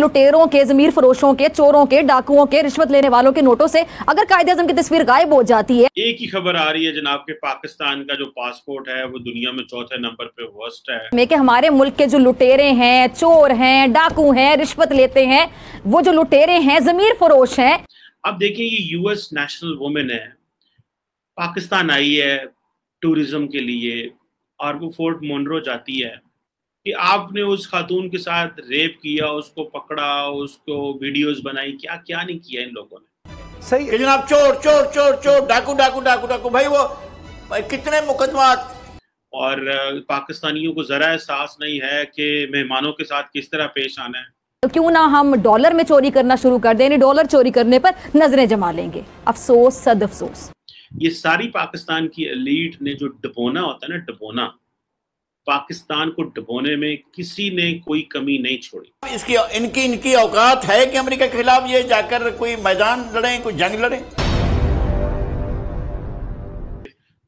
लुटेरों के, जमीर फरोशों के, चोरों के, डाकुओं के, रिश्वत लेने वालों के नोटों से अगर कायदे-ए-आज़म की तस्वीर गायब हो जाती है। एक ही खबर आ रही है जनाब के पाकिस्तान का जो पासपोर्ट है वो दुनिया में चौथे नंबर पे वर्स्ट है। में कि हमारे मुल्क के जो लुटेरे हैं, चोर हैं, डाकू हैं, रिश्वत लेते हैं, वो जो लुटेरे हैं, जमीर फरोश हैं। अब देखिए, ये यूएस नेशनल वुमेन है, पाकिस्तान आई है टूरिज्म के लिए और वो फोर्ट मोनरो जाती है कि आपने उस खातून के साथ रेप किया, उसको पकड़ा, उसको वीडियोस बनाई, क्या क्या नहीं किया इन लोगों ने। सही है जनाब, चोर चोर चोर चोर, डाकू डाकू डाकू डाकू, भाई वो कितने मुकदमात। और पाकिस्तानियों को जरा एहसास नहीं है कि मेहमानों के साथ किस तरह पेश आना है। तो क्यों ना हम डॉलर में चोरी करना शुरू कर दें, डॉलर चोरी करने पर नजरें जमा लेंगे। अफसोस, सद अफसोस। ये सारी पाकिस्तान की एलीट ने जो डबोना होता है ना, डबोना, पाकिस्तान को डबोने में किसी ने कोई कमी नहीं छोड़ी। इसकी इनकी औकात है कि अमेरिका के खिलाफ ये जाकर कोई मैदान लड़े, कोई जंग लड़े।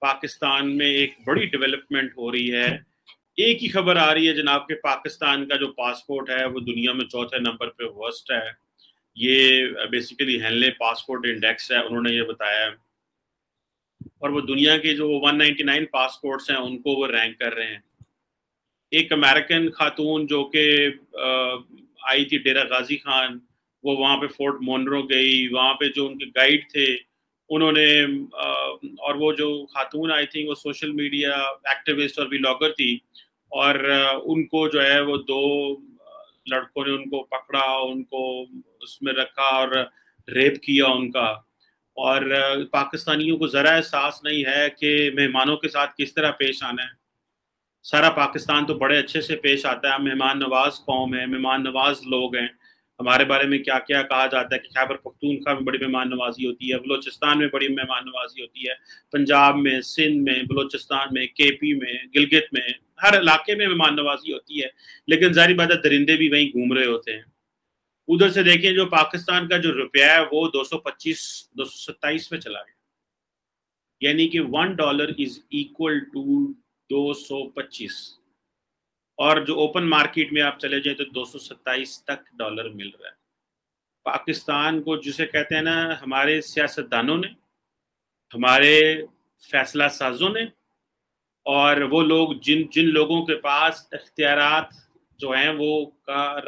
पाकिस्तान में एक बड़ी डेवलपमेंट हो रही है। एक ही खबर आ रही है जनाब के पाकिस्तान का जो पासपोर्ट है वो दुनिया में चौथे नंबर पे वर्स्ट है। ये बेसिकली हेनले पासपोर्ट इंडेक्स है, उन्होंने ये बताया है, और वो दुनिया के जो 199 पासपोर्ट्स हैं उनको वो रैंक कर रहे हैं। एक अमेरिकन खातून जो कि आई थी, डेरा गाजी खान, वो वहाँ पे फोर्ट मोनरो गई, वहाँ पे जो उनके गाइड थे उन्होंने और वो जो खातून आई थी वो सोशल मीडिया एक्टिविस्ट और व्लॉगर थी, और उनको जो है वो दो लड़कों ने उनको पकड़ा, उनको उसमें रखा और रेप किया उनका। और पाकिस्तानियों को ज़रा एहसास नहीं है कि मेहमानों के साथ किस तरह पेश आना है। सारा पाकिस्तान तो बड़े अच्छे से पेश आता है, मेहमान नवाज कौम है, मेहमान नवाज लोग हैं। हमारे बारे में क्या क्या कहा जाता है कि खैबर पख्तूनख्वा में बड़ी मेहमान नवाजी होती है, बलोचिस्तान में बड़ी मेहमान नवाजी होती है, पंजाब में, सिंध में, बलोचिस्तान में, केपी में, गिलगित में, हर इलाके में मेहमान नवाजी होती है। लेकिन जाहिर बात है दरिंदे भी वहीं घूम रहे होते हैं। उधर से देखें, जो पाकिस्तान का जो रुपया है वो 227 पे चला गया, यानी कि $1 इज इक्वल टू 225, और जो ओपन मार्केट में आप चले जाए तो 227 तक डॉलर मिल रहा है। पाकिस्तान को जिसे कहते हैं ना, हमारे सियासतदानों ने, हमारे फैसला साजों ने, और वो लोग जिन लोगों के पास इख्तियारात जो हैं वो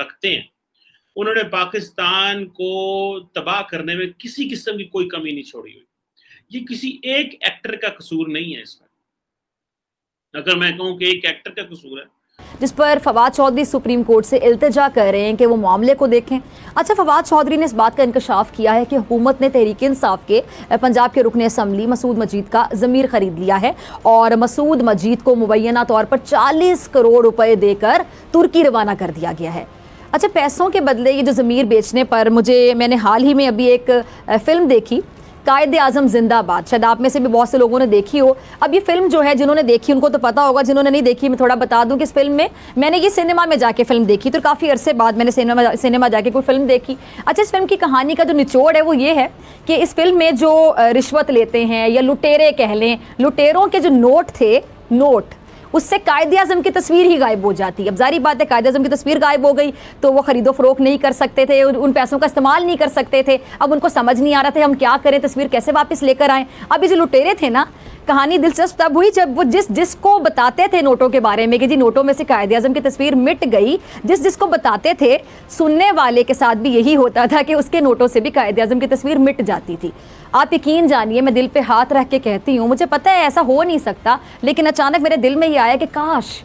रखते हैं, उन्होंने पाकिस्तान को तबाह करने में किसी किस्म की कोई कमी नहीं छोड़ी हुई। ये किसी एक एक्टर का कसूर नहीं है इसमें। अगर मैं कहूँ कि एक एक्टर का कसूर है, जिस पर फवाद चौधरी सुप्रीम कोर्ट से इल्तिजा कर रहे हैं कि वो मामले को देखें। अच्छा, फवाद चौधरी ने इस बात का इंकशाफ किया है कि हुकूमत ने तहरीक इंसाफ के पंजाब के रुकन असम्बली मसूद मजीद का ज़मीर ख़रीद लिया है और मसूद मजीद को मुबैना तौर पर 40 करोड़ रुपए देकर तुर्की रवाना कर दिया गया है। अच्छा, पैसों के बदले ये जो ज़मीर बेचने पर मैंने हाल ही में अभी एक फ़िल्म देखी, कायदे-ए-आज़म जिंदाबाद, शायद आप में से भी बहुत से लोगों ने देखी हो। अब ये फिल्म जो है, जिन्होंने देखी उनको तो पता होगा, जिन्होंने नहीं देखी मैं थोड़ा बता दूं कि इस फिल्म में मैंने ये सिनेमा में जाके फिल्म देखी, तो काफ़ी अरसे बाद मैंने सिनेमा जाके कोई फिल्म देखी। अच्छा, इस फिल्म की कहानी का जो निचोड़ है वो ये है कि इस फिल्म में जो रिश्वत लेते हैं या लुटेरे कह लें, लुटेरों के जो नोट थे, उससे कायदे-ए-आज़म की तस्वीर ही गायब हो जाती है। अब जारी बात है, कायदे-ए-आज़म की तस्वीर गायब हो गई तो वो खरीदो फरोख्त नहीं कर सकते थे, उन पैसों का इस्तेमाल नहीं कर सकते थे। अब उनको समझ नहीं आ रहा था हम क्या करें, तस्वीर कैसे वापस लेकर आएँ। अब ये जो लुटेरे थे ना, कहानी दिलचस्प तब हुई जब वो जिसको बताते थे नोटों के बारे में कि जी नोटों में से कायदे-ए-आज़म की तस्वीर मिट गई, जिसको बताते थे, सुनने वाले के साथ भी यही होता था कि उसके नोटों से भी कायदे-ए-आज़म की तस्वीर मिट जाती थी। आप यकीन जानिए, मैं दिल पे हाथ रख के कहती हूँ, मुझे पता है ऐसा हो नहीं सकता, लेकिन अचानक मेरे दिल में ये आया कि काश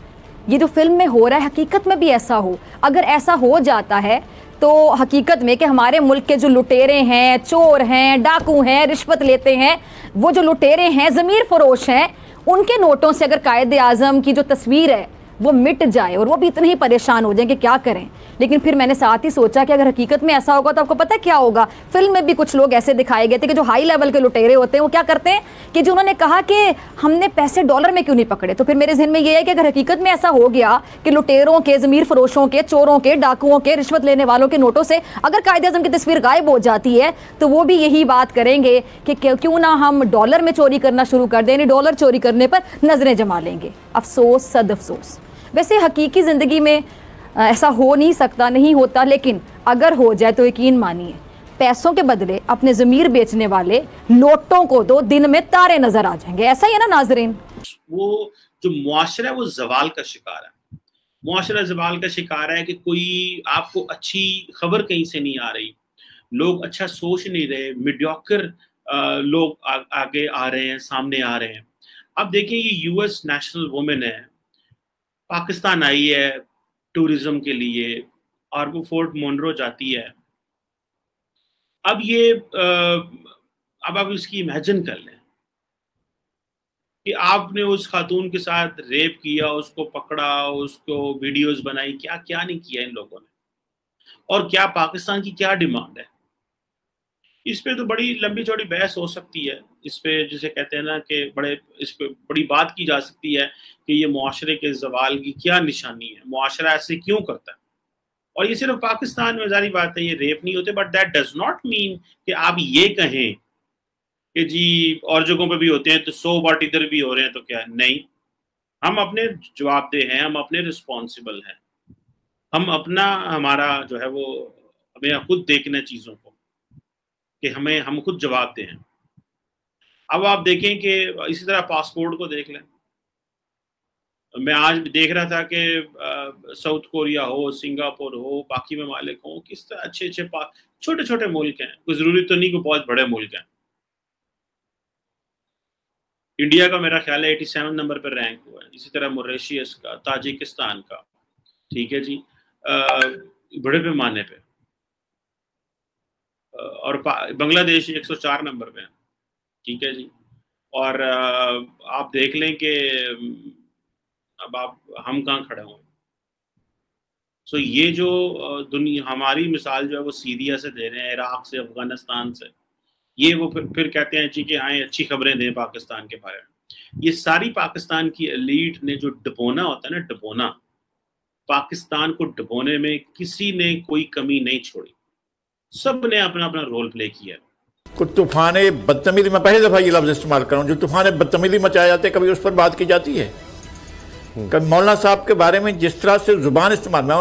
ये जो फिल्म में हो रहा है हकीकत में भी ऐसा हो। अगर ऐसा हो जाता है तो हकीकत में कि हमारे मुल्क के जो लुटेरे हैं, चोर हैं, डाकू हैं, रिश्वत लेते हैं, वो जो लुटेरे हैं, ज़मीर फरोश हैं, उनके नोटों से अगर कायदे-ए-आज़म की जो तस्वीर है वो मिट जाए और वो भी इतने ही परेशान हो जाएं कि क्या करें। लेकिन फिर मैंने साथ ही सोचा कि अगर हकीकत में ऐसा होगा तो आपको पता क्या होगा। फिल्म में भी कुछ लोग ऐसे दिखाए गए थे कि जो हाई लेवल के लुटेरे होते हैं वो क्या करते हैं कि जो उन्होंने कहा कि हमने पैसे डॉलर में क्यों नहीं पकड़े। तो फिर मेरे जहन में ये है कि अगर हकीकत में ऐसा हो गया कि लुटेरों के, ज़मीर फरोशों के, चोरों के, डाकुओं के, रिश्वत लेने वालों के नोटों से अगर कायदे-ए-आज़म की तस्वीर गायब हो जाती है तो वो भी यही बात करेंगे कि क्यों ना हम डॉलर में चोरी करना शुरू कर दें, डॉलर चोरी करने पर नजरें जमा लेंगे। अफसोस, सद अफसोस। वैसे हकीकी ज़िंदगी में ऐसा हो नहीं सकता, नहीं होता, लेकिन अगर हो जाए तो यकीन मानिए पैसों के बदले अपने ज़मीर बेचने वाले लोटों को तो दिन में तारे नजर आ जाएंगे। ऐसा ही है ना नाजरीन? वो जो मुआशरा है वो जवाल का शिकार है। मुआशरा जवाल का शिकार है कि कोई आपको अच्छी खबर कहीं से नहीं आ रही, लोग अच्छा सोच नहीं रहे, मीडियोकर लोग आगे आ रहे हैं, सामने आ रहे हैं। अब देखें, ये यूएस नेशनल वुमेन है, पाकिस्तान आई है टूरिज्म के लिए और वो फोर्ट मोनरो जाती है। अब ये अब आप इसकी इमेजिन कर लें कि आपने उस खातून के साथ रेप किया, उसको पकड़ा, उसको वीडियोस बनाई, क्या क्या नहीं किया इन लोगों ने, और क्या पाकिस्तान की क्या डिमांड है। इस पे तो बड़ी लंबी चौड़ी बहस हो सकती है। इस पे जिसे कहते हैं ना कि इस पे बड़ी बात की जा सकती है कि ये मुआशरे के जवाल की क्या निशानी है, मुआशरा ऐसे क्यों करता है। और ये सिर्फ पाकिस्तान में जारी बात है, ये रेप नहीं होते, but that does not mean कि आप ये कहें कि जी और जगहों पे भी होते हैं तो 100 बार इधर भी हो रहे हैं तो क्या नहीं। हम अपने जवाबदेह हैं, हम अपने रिस्पॉन्सिबल हैं, हम अपना हमारा जो है वो हमें खुद देखना चीज़ों को कि हम खुद जवाबदेह हैं। अब आप देखें कि इसी तरह पासपोर्ट को देख लें। मैं आज देख रहा था कि साउथ कोरिया हो, सिंगापुर हो, बाकी ममालिक हो, किस तरह अच्छे अच्छे छोटे छोटे मुल्क हैं, कोई ज़रूरी तो नहीं कि बहुत बड़े मुल्क हैं। इंडिया का मेरा ख्याल है 87 नंबर पर रैंक हुआ है, इसी तरह मॉरिशस का, ताजिकिस्तान का, ठीक है जी, बड़े पैमाने पे, और बांग्लादेश 104 नंबर पे है, ठीक है जी। और आप देख लें कि अब हम कहाँ खड़े हों। सो ये जो दुनिया हमारी मिसाल जो है वो सीरिया से दे रहे हैं, इराक से, अफगानिस्तान से, ये वो फिर कहते हैं जी कि हाँ अच्छी खबरें दें पाकिस्तान के बारे में। ये सारी पाकिस्तान की एलीट ने जो डबोना होता है ना, डबोना, पाकिस्तान को डबोने में किसी ने कोई कमी नहीं छोड़ी, सब ने अपना अपना रोल प्ले किया। कुछ तूफाने बदतमीजी, मैं पहली दफा ये लफ्ज इस्तेमाल कर रहा हूँ, जो तूफाने बदतमीजी मचाए जाते हैं, कभी उस पर बात की जाती है? कभी मौलाना साहब के बारे में जिस तरह से जुबान इस्तेमाल, मैं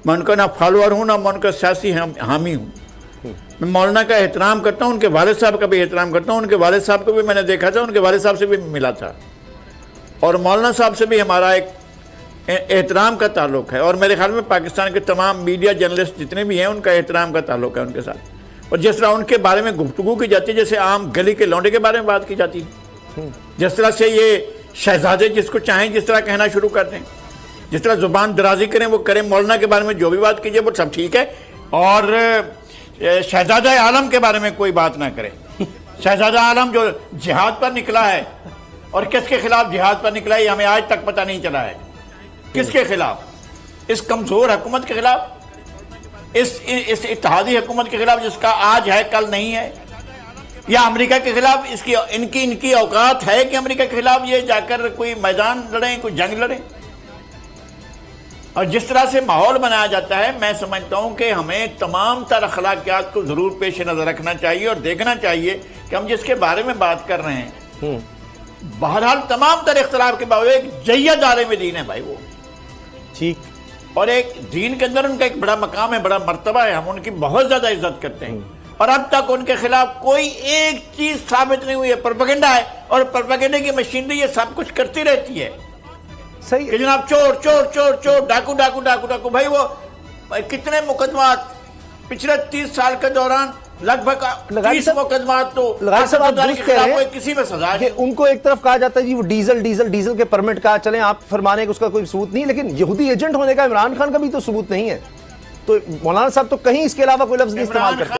उनका ना फॉलोअर हूँ ना मैं उनका सियासी हामी हूँ। मैं मौलाना का एहतराम करता हूँ, उनके वालिद साहब का भी एहतराम करता हूँ। उनके वालिद साहब को भी मैंने देखा था, उनके वालिद साहब से भी मिला था, और मौलाना साहब से भी हमारा एक एहतराम का ताल्लुक है। और मेरे ख्याल में पाकिस्तान के तमाम मीडिया जर्नलिस्ट जितने भी हैं उनका एहतराम का ताल्लुक है उनके साथ। और जिस तरह उनके बारे में गुफ्तगू की जाती है, जैसे आम गली के लौंडे के बारे में बात की जाती है, जिस तरह से ये शहजादे जिसको चाहें जिस तरह कहना शुरू कर दें, जिस तरह जुबान दराजी करें वो करें, मौलाना के बारे में जो भी बात कीजिए वो सब ठीक है, और शहजादा आलम के बारे में कोई बात ना करें। शहजादा आलम जो जिहाद पर निकला है, और किसके खिलाफ जिहाद पर निकला है हमें आज तक पता नहीं चला है। किसके खिलाफ? इस कमजोर हुकूमत के खिलाफ, इस इत्तेहादी हुकूमत के खिलाफ जिसका आज है कल नहीं है, या अमेरिका के खिलाफ? इनकी औकात है कि अमेरिका के खिलाफ ये जाकर कोई मैदान लड़ें, कोई जंग लड़ें? और जिस तरह से माहौल बनाया जाता है, मैं समझता हूं कि हमें तमाम तर अखलाकियात को जरूर पेश नजर रखना चाहिए और देखना चाहिए कि हम जिसके बारे में बात कर रहे हैं, बहरहाल तमाम तर इख्तलाफ के बावजूद एक जय्या दायरे में दीन है भाई वो, ठीक, और एक दीन के अंदर उनका एक बड़ा मकाम है, बड़ा मर्तबा है, हम उनकी बहुत ज्यादा इज्जत करते हैं। और अब तक उनके खिलाफ कोई एक चीज साबित नहीं हुई है। प्रोपेगेंडा है, और प्रोपेगेंडे की मशीनरी ये सब कुछ करती रहती है। सही है जनाब, चोर चोर चोर चोर, डाकू डाकू डाकू डाकू। भाई वो कितने मुकदमात पिछले 30 साल के दौरान, लगभग 30 मुकदमात तो किसी में सजा है। उनको एक तरफ कहा जाता है जी वो डीजल के परमिट का, चले आप फरमाने का उसका कोई सबूत नहीं, लेकिन यहूदी एजेंट होने का इमरान खान का भी तो सबूत नहीं है। तो मौलाना साहब तो कहीं इसके अलावा कोई लफ्ज नहीं इस्तेमाल करते।